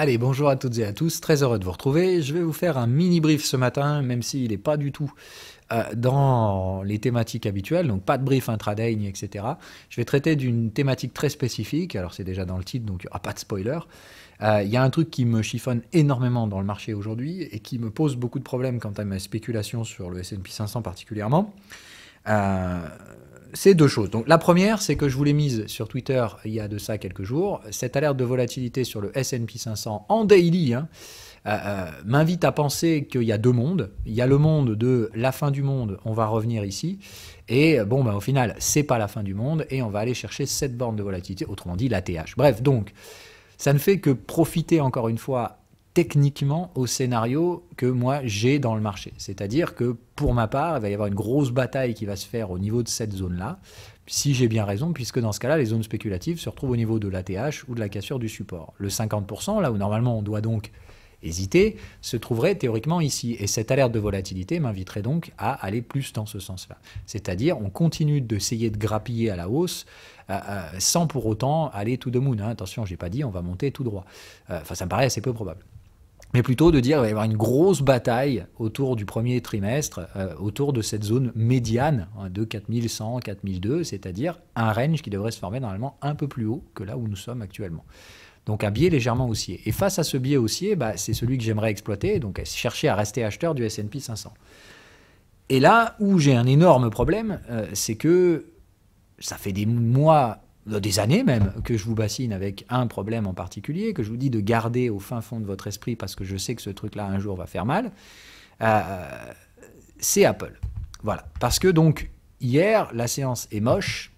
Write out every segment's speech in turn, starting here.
Allez, bonjour à toutes et à tous, très heureux de vous retrouver. Je vais vous faire un mini brief ce matin, même s'il n'est pas du tout dans les thématiques habituelles, donc pas de brief intraday, etc. Je vais traiter d'une thématique très spécifique, alors c'est déjà dans le titre, donc il n'y aura pas de spoiler. Il y a un truc qui me chiffonne énormément dans le marché aujourd'hui et qui me pose beaucoup de problèmes quant à ma spéculation sur le S&P 500 particulièrement. C'est deux choses. Donc la première, c'est que je vous l'ai mise sur Twitter il y a de ça quelques jours. Cette alerte de volatilité sur le S&P 500 en daily m'invite à penser qu'il y a deux mondes. Il y a le monde de la fin du monde, on va revenir ici. Et bon, au final, c'est pas la fin du monde et on va aller chercher cette borne de volatilité, autrement dit l'ATH. Bref, donc, ça ne fait que profiter encore une fois techniquement au scénario que moi j'ai dans le marché. C'est-à-dire que pour ma part, il va y avoir une grosse bataille qui va se faire au niveau de cette zone-là, si j'ai bien raison, puisque dans ce cas-là, les zones spéculatives se retrouvent au niveau de l'ATH ou de la cassure du support. Le 50%, là où normalement on doit donc hésiter, se trouverait théoriquement ici. Et cette alerte de volatilité m'inviterait donc à aller plus dans ce sens-là. C'est-à-dire, on continue d'essayer de grappiller à la hausse sans pour autant aller to the moon. Attention, je n'ai pas dit on va monter tout droit. Ça me paraît assez peu probable. Mais plutôt de dire qu'il va y avoir une grosse bataille autour du premier trimestre, autour de cette zone médiane de 4100, 4002, c'est-à-dire un range qui devrait se former normalement un peu plus haut que là où nous sommes actuellement. Donc un biais légèrement haussier. Et face à ce biais haussier, c'est celui que j'aimerais exploiter, donc chercher à rester acheteur du S&P 500. Et là où j'ai un énorme problème, c'est que ça fait des mois, des années même, que je vous bassine avec un problème en particulier, que je vous dis de garder au fin fond de votre esprit parce que je sais que ce truc-là un jour va faire mal, c'est Apple. Voilà. Parce que donc, hier, la séance est moche,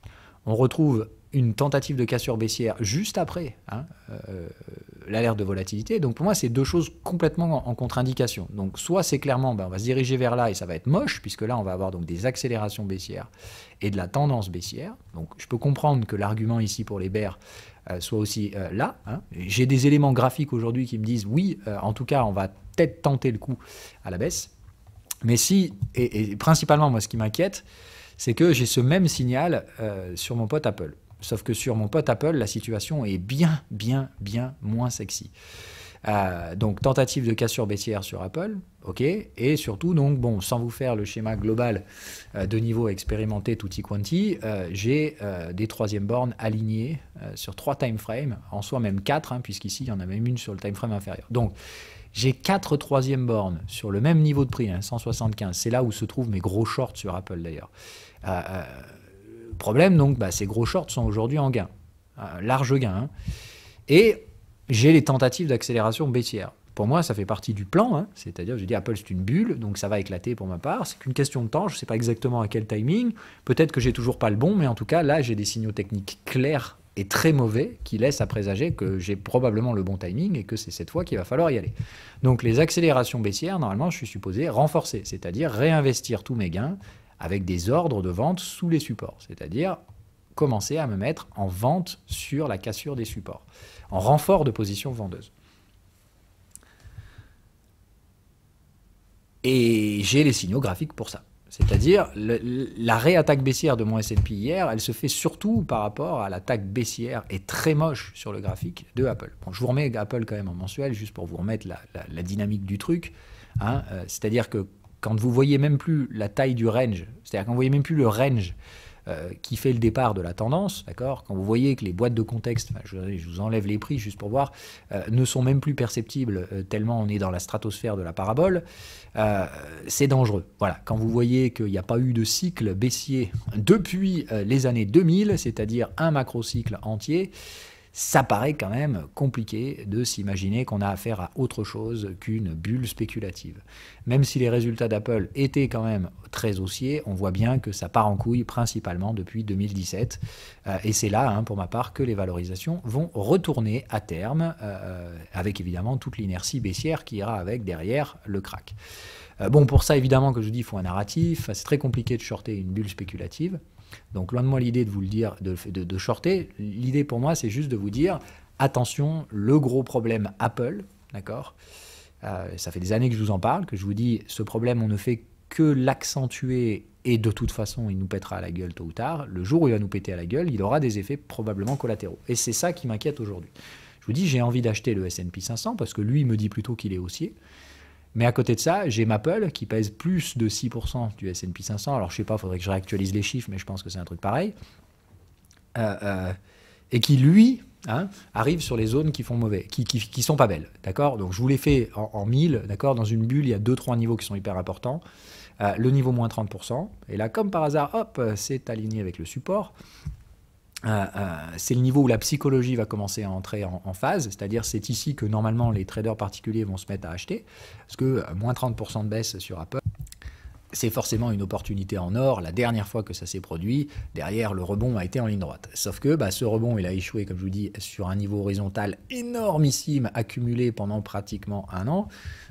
on retrouve une tentative de cassure baissière juste après l'alerte de volatilité. Donc pour moi, c'est deux choses complètement en contre-indication. Donc soit c'est clairement, on va se diriger vers là et ça va être moche, puisque là, on va avoir donc des accélérations baissières et de la tendance baissière. Donc je peux comprendre que l'argument ici pour les bears soit aussi là. J'ai des éléments graphiques aujourd'hui qui me disent oui, en tout cas, on va peut-être tenter le coup à la baisse. Mais si, et principalement, moi, ce qui m'inquiète, c'est que j'ai ce même signal sur mon pote Apple. Sauf que sur mon pote Apple, la situation est bien moins sexy. Donc, tentative de cassure baissière sur Apple, ok. Et surtout, donc, bon, sans vous faire le schéma global de niveau expérimenté tutti quanti, j'ai des troisièmes bornes alignées sur 3 time frames, en soi même 4, puisqu'ici, il y en a même une sur le time frame inférieur. Donc, j'ai 4 troisièmes bornes sur le même niveau de prix, 175. C'est là où se trouvent mes gros shorts sur Apple, d'ailleurs. Problème, donc, ces gros shorts sont aujourd'hui en gain, large gain. Et j'ai les tentatives d'accélération baissière. Pour moi, ça fait partie du plan, c'est-à-dire, je dis Apple, c'est une bulle, donc ça va éclater pour ma part. C'est qu'une question de temps, je ne sais pas exactement à quel timing. Peut-être que j'ai toujours pas le bon, mais en tout cas, là, j'ai des signaux techniques clairs et très mauvais qui laissent à présager que j'ai probablement le bon timing et que c'est cette fois qu'il va falloir y aller. Donc, les accélérations baissières, normalement, je suis supposé renforcer, c'est-à-dire réinvestir tous mes gains avec des ordres de vente sous les supports, c'est-à-dire commencer à me mettre en vente sur la cassure des supports, en renfort de position vendeuse. Et j'ai les signaux graphiques pour ça. C'est-à-dire, la réattaque baissière de mon S&P hier, elle se fait surtout par rapport à l'attaque baissière et très moche sur le graphique de Apple. Bon, je vous remets Apple quand même en mensuel, juste pour vous remettre la dynamique du truc. C'est-à-dire que quand vous voyez même plus la taille du range, c'est-à-dire quand vous voyez même plus le range qui fait le départ de la tendance, d'accord, quand vous voyez que les boîtes de contexte, je vous enlève les prix juste pour voir, ne sont même plus perceptibles tellement on est dans la stratosphère de la parabole, c'est dangereux. Voilà, quand vous voyez qu'il n'y a pas eu de cycle baissier depuis les années 2000, c'est-à-dire un macro-cycle entier, ça paraît quand même compliqué de s'imaginer qu'on a affaire à autre chose qu'une bulle spéculative. Même si les résultats d'Apple étaient quand même très haussiers, on voit bien que ça part en couille principalement depuis 2017. Et c'est là, pour ma part, que les valorisations vont retourner à terme, avec évidemment toute l'inertie baissière qui ira avec derrière le crack. Bon, pour ça, évidemment, que je vous dis, il faut un narratif. C'est très compliqué de shorter une bulle spéculative. Donc, loin de moi l'idée de vous le dire, de shorter. L'idée pour moi, c'est juste de vous dire, attention, le gros problème Apple, d'accord, ça fait des années que je vous en parle, que je vous dis, ce problème, on ne fait que l'accentuer et de toute façon, il nous pètera à la gueule tôt ou tard. Le jour où il va nous péter à la gueule, il aura des effets probablement collatéraux. Et c'est ça qui m'inquiète aujourd'hui. Je vous dis, j'ai envie d'acheter le S&P 500 parce que lui me dit plutôt qu'il est haussier. Mais à côté de ça, j'ai Maple qui pèse plus de 6% du S&P 500. Alors je sais pas, il faudrait que je réactualise les chiffres, mais je pense que c'est un truc pareil. Et qui, lui, arrive sur les zones qui font mauvais, qui sont pas belles. D'accord. Donc je vous l'ai fait en 1000, d'accord. Dans une bulle, il y a 2-3 niveaux qui sont hyper importants. Le niveau moins 30%. Et là, comme par hasard, hop, c'est aligné avec le support. C'est le niveau où la psychologie va commencer à entrer en phase, c'est-à-dire c'est ici que normalement les traders particuliers vont se mettre à acheter, parce que moins 30% de baisse sur Apple, c'est forcément une opportunité en or. La dernière fois que ça s'est produit, derrière le rebond a été en ligne droite. Sauf que ce rebond, il a échoué, comme je vous dis, sur un niveau horizontal énormissime, accumulé pendant pratiquement un an.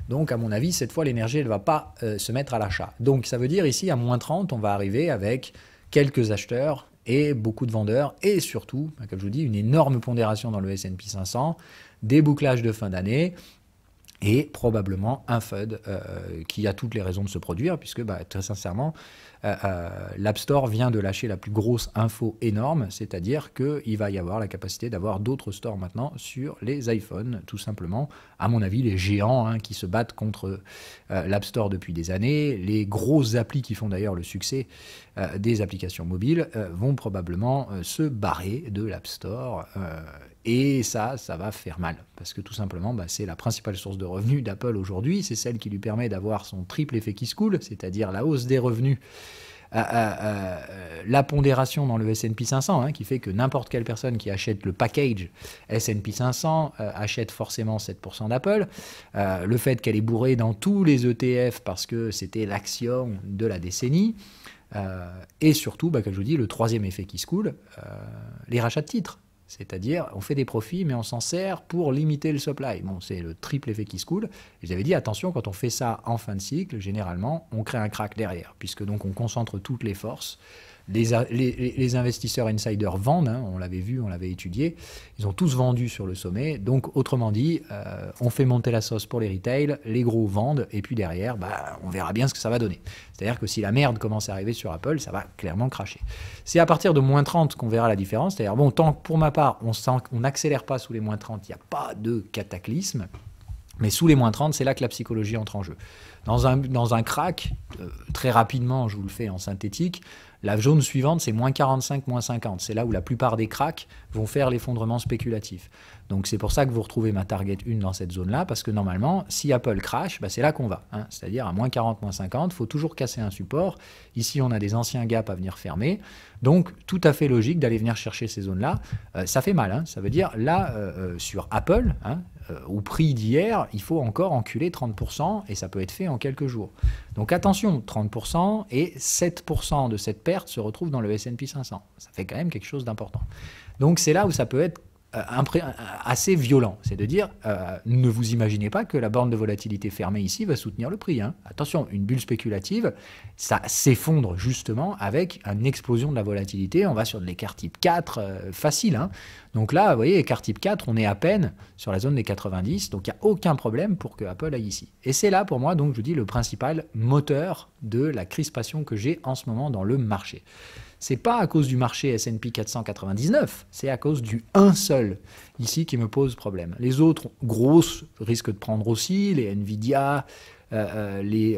Donc à mon avis, cette fois, l'énergie, elle ne va pas se mettre à l'achat. Donc ça veut dire ici, à moins 30, on va arriver avec quelques acheteurs, et beaucoup de vendeurs, et surtout, comme je vous dis, une énorme pondération dans le S&P 500, des bouclages de fin d'année, et probablement un FUD qui a toutes les raisons de se produire, puisque très sincèrement, l'App Store vient de lâcher la plus grosse info énorme, c'est-à-dire qu'il va y avoir la capacité d'avoir d'autres stores maintenant sur les iPhones, tout simplement. À mon avis, les géants qui se battent contre l'App Store depuis des années, les grosses applis qui font d'ailleurs le succès des applications mobiles, vont probablement se barrer de l'App Store. Et ça va faire mal, parce que tout simplement, c'est la principale source de revenus d'Apple aujourd'hui, c'est celle qui lui permet d'avoir son triple effet qui se coule, c'est-à-dire la hausse des revenus, la pondération dans le S&P 500, qui fait que n'importe quelle personne qui achète le package S&P 500 achète forcément 7% d'Apple, le fait qu'elle est bourrée dans tous les ETF parce que c'était l'action de la décennie, et surtout, comme je vous dis, le troisième effet qui se coule, les rachats de titres. C'est-à-dire, on fait des profits, mais on s'en sert pour limiter le supply. Bon, c'est le triple effet qui se coule. Et j'avais dit, attention, quand on fait ça en fin de cycle, généralement, on crée un crack derrière, puisque donc on concentre toutes les forces. Les investisseurs insiders vendent, on l'avait vu, on l'avait étudié, ils ont tous vendu sur le sommet. Donc, autrement dit, on fait monter la sauce pour les retails, les gros vendent, et puis derrière, on verra bien ce que ça va donner. C'est-à-dire que si la merde commence à arriver sur Apple, ça va clairement cracher. C'est à partir de moins 30 qu'on verra la différence. C'est-à-dire, bon, tant que pour ma part, on n'accélère pas sous les moins 30, il n'y a pas de cataclysme. Mais sous les moins 30, c'est là que la psychologie entre en jeu. Dans un crack, très rapidement, je vous le fais en synthétique, la zone suivante, c'est moins 45, moins 50. C'est là où la plupart des cracks vont faire l'effondrement spéculatif. Donc c'est pour ça que vous retrouvez ma target 1 dans cette zone-là, parce que normalement, si Apple crash, c'est là qu'on va. C'est-à-dire à moins 40, moins 50, il faut toujours casser un support. Ici, on a des anciens gaps à venir fermer. Donc tout à fait logique d'aller venir chercher ces zones-là. Ça fait mal. Ça veut dire, là, sur Apple, au prix d'hier, il faut encore enculer 30%, et ça peut être fait en quelques jours. Donc attention, 30% et 7% de cette perte se retrouve dans le S&P 500. Ça fait quand même quelque chose d'important. Donc c'est là où ça peut être assez violent. C'est de dire, ne vous imaginez pas que la borne de volatilité fermée ici va soutenir le prix. Attention, une bulle spéculative, ça s'effondre justement avec une explosion de la volatilité. On va sur de l'écart type 4 facile. Donc là, vous voyez, écart type 4, on est à peine sur la zone des 90. Donc il n'y a aucun problème pour que Apple aille ici. Et c'est là pour moi, donc je vous dis, le principal moteur de la crispation que j'ai en ce moment dans le marché. C'est pas à cause du marché S&P 499, c'est à cause du un seul ici qui me pose problème. Les autres grosses risquent de prendre aussi, les Nvidia, les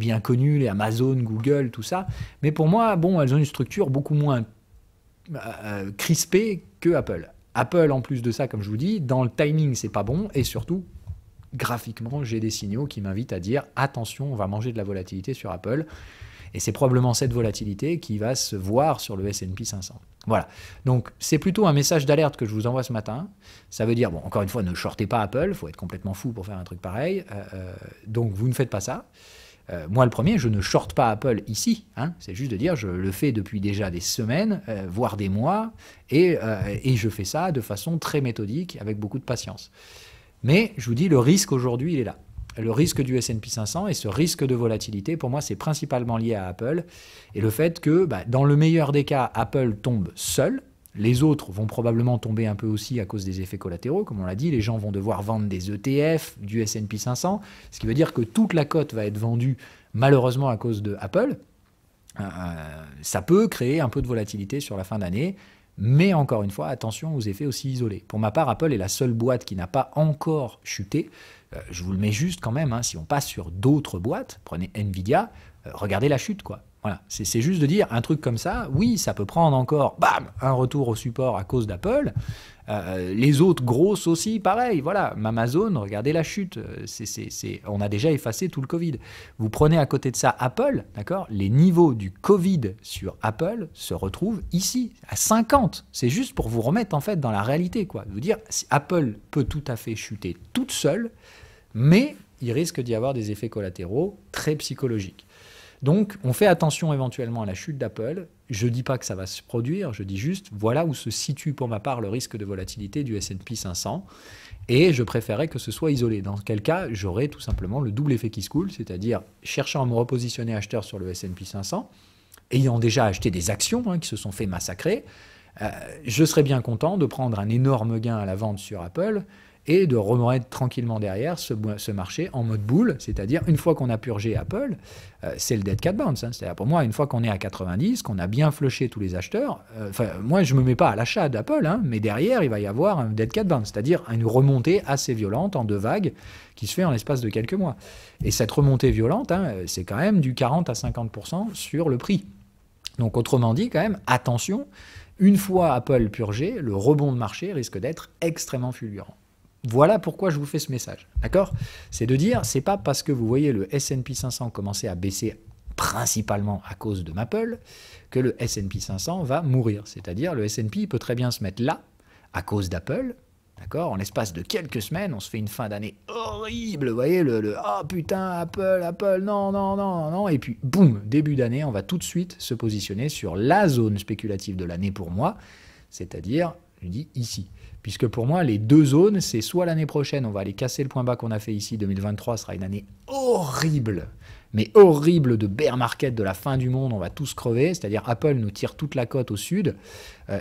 bien connus, les Amazon, Google, tout ça. Mais pour moi, elles ont une structure beaucoup moins crispée que Apple. Apple, en plus de ça, comme je vous dis, dans le timing, c'est pas bon, et surtout, graphiquement, j'ai des signaux qui m'invitent à dire attention, on va manger de la volatilité sur Apple. Et c'est probablement cette volatilité qui va se voir sur le S&P 500. Voilà. Donc, c'est plutôt un message d'alerte que je vous envoie ce matin. Ça veut dire, encore une fois, ne shortez pas Apple. Il faut être complètement fou pour faire un truc pareil. Donc, vous ne faites pas ça. Moi, le premier, je ne shorte pas Apple ici. C'est juste de dire, je le fais depuis déjà des semaines, voire des mois. Et je fais ça de façon très méthodique, avec beaucoup de patience. Mais, je vous dis, le risque aujourd'hui, il est là. Le risque du S&P 500 et ce risque de volatilité, pour moi, c'est principalement lié à Apple. Et le fait que, dans le meilleur des cas, Apple tombe seul. Les autres vont probablement tomber un peu aussi à cause des effets collatéraux. Comme on l'a dit, les gens vont devoir vendre des ETF du S&P 500, ce qui veut dire que toute la cote va être vendue, malheureusement, à cause de Apple. Ça peut créer un peu de volatilité sur la fin d'année. Mais encore une fois, attention aux effets aussi isolés. Pour ma part, Apple est la seule boîte qui n'a pas encore chuté. Je vous le mets juste quand même, hein, si on passe sur d'autres boîtes, prenez Nvidia, regardez la chute, quoi. Voilà, c'est juste de dire un truc comme ça, oui, ça peut prendre encore, bam, un retour au support à cause d'Apple. Les autres grosses aussi, pareil, voilà, Amazon, regardez la chute, on a déjà effacé tout le Covid. Vous prenez à côté de ça Apple, d'accord, les niveaux du Covid sur Apple se retrouvent ici, à 50. C'est juste pour vous remettre en fait dans la réalité, quoi. Vous dire, si Apple peut tout à fait chuter toute seule, mais il risque d'y avoir des effets collatéraux très psychologiques. Donc, on fait attention éventuellement à la chute d'Apple. Je ne dis pas que ça va se produire, je dis juste, voilà où se situe pour ma part le risque de volatilité du S&P 500. Et je préférais que ce soit isolé. Dans quel cas, j'aurais tout simplement le double effet qui se coule, c'est-à-dire cherchant à me repositionner acheteur sur le S&P 500, ayant déjà acheté des actions qui se sont fait massacrer, je serais bien content de prendre un énorme gain à la vente sur Apple et de remettre tranquillement derrière ce marché en mode boule, c'est-à-dire une fois qu'on a purgé Apple, c'est le dead cat bounce. C'est-à-dire pour moi, une fois qu'on est à 90, qu'on a bien flushé tous les acheteurs, moi je ne me mets pas à l'achat d'Apple, mais derrière il va y avoir un dead cat bounce, c'est-à-dire une remontée assez violente en 2 vagues qui se fait en l'espace de quelques mois. Et cette remontée violente, c'est quand même du 40 à 50% sur le prix. Donc autrement dit, quand même, attention, une fois Apple purgé, le rebond de marché risque d'être extrêmement fulgurant. Voilà pourquoi je vous fais ce message, d'accord? C'est de dire, c'est pas parce que vous voyez le S&P 500 commencer à baisser principalement à cause de Apple que le S&P 500 va mourir. C'est-à-dire, le S&P peut très bien se mettre là, à cause d'Apple, d'accord? En l'espace de quelques semaines, on se fait une fin d'année horrible, vous voyez, oh putain, Apple, non, non, non, non, et puis boum, début d'année, on va tout de suite se positionner sur la zone spéculative de l'année pour moi, c'est-à-dire, je dis ici. Puisque pour moi, les deux zones, c'est soit l'année prochaine, on va aller casser le point bas qu'on a fait ici, 2023 sera une année horrible, mais horrible de bear market, de la fin du monde, on va tous crever, c'est-à-dire Apple nous tire toute la cote au sud,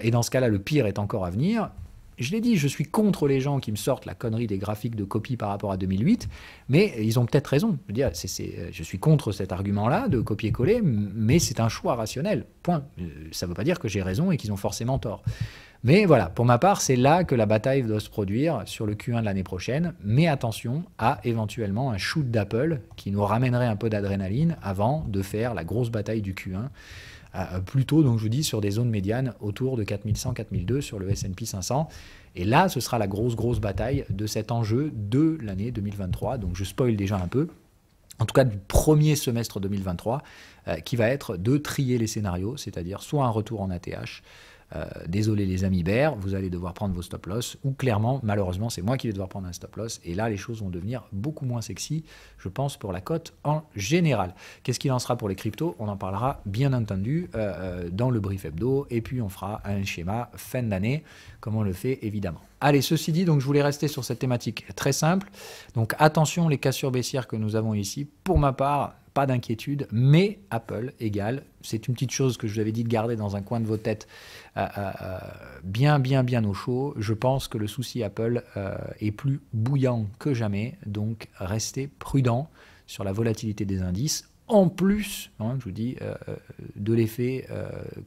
et dans ce cas-là, le pire est encore à venir. Je l'ai dit, je suis contre les gens qui me sortent la connerie des graphiques de copie par rapport à 2008, mais ils ont peut-être raison. Je veux dire, je suis contre cet argument-là de copier-coller, mais c'est un choix rationnel, point. Ça ne veut pas dire que j'ai raison et qu'ils ont forcément tort. Mais voilà, pour ma part, c'est là que la bataille doit se produire sur le Q1 de l'année prochaine. Mais attention à éventuellement un shoot d'Apple qui nous ramènerait un peu d'adrénaline avant de faire la grosse bataille du Q1. Plutôt, donc je vous dis, sur des zones médianes autour de 4100-4200 sur le S&P 500. Et là, ce sera la grosse bataille de cet enjeu de l'année 2023. Donc je spoil déjà un peu. En tout cas du premier semestre 2023, qui va être de trier les scénarios, c'est-à-dire soit un retour en ATH, désolé les amis bears, vous allez devoir prendre vos stop loss, ou clairement, malheureusement, c'est moi qui vais devoir prendre un stop loss, et là, les choses vont devenir beaucoup moins sexy, je pense, pour la cote en général. Qu'est-ce qu'il en sera pour les cryptos? On en parlera, bien entendu, dans le brief hebdo, et puis on fera un schéma fin d'année, comme on le fait, évidemment. Allez, ceci dit, donc je voulais rester sur cette thématique très simple, donc attention les cassures baissières que nous avons ici, pour ma part, pas d'inquiétude, mais Apple égale, c'est une petite chose que je vous avais dit de garder dans un coin de vos têtes bien au chaud. Je pense que le souci Apple est plus bouillant que jamais, donc restez prudent sur la volatilité des indices. En plus, je vous dis, de l'effet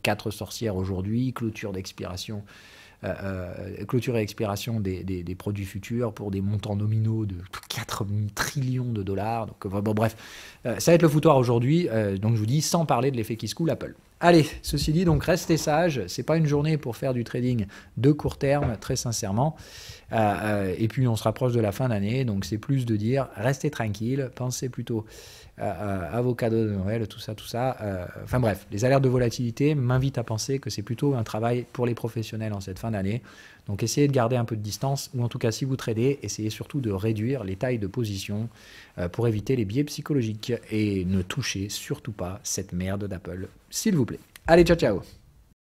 4 sorcières aujourd'hui, clôture d'expiration. Clôture et expiration des produits futurs pour des montants nominaux de 4 trillions de dollars. Donc, bon, bref, ça va être le foutoir aujourd'hui. Donc je vous dis, sans parler de l'effet qui se coule Apple. Allez, ceci dit, donc restez sages. C'est pas une journée pour faire du trading de court terme, très sincèrement. Et puis on se rapproche de la fin d'année, donc c'est plus de dire, restez tranquille, pensez plutôt à vos cadeaux de Noël, tout ça. Enfin bref, les alertes de volatilité m'invitent à penser que c'est plutôt un travail pour les professionnels en cette fin d'année. Donc essayez de garder un peu de distance, ou en tout cas si vous tradez, essayez surtout de réduire les tailles de position pour éviter les biais psychologiques. Et ne touchez surtout pas cette merde d'Apple, s'il vous plaît. Allez, ciao ciao.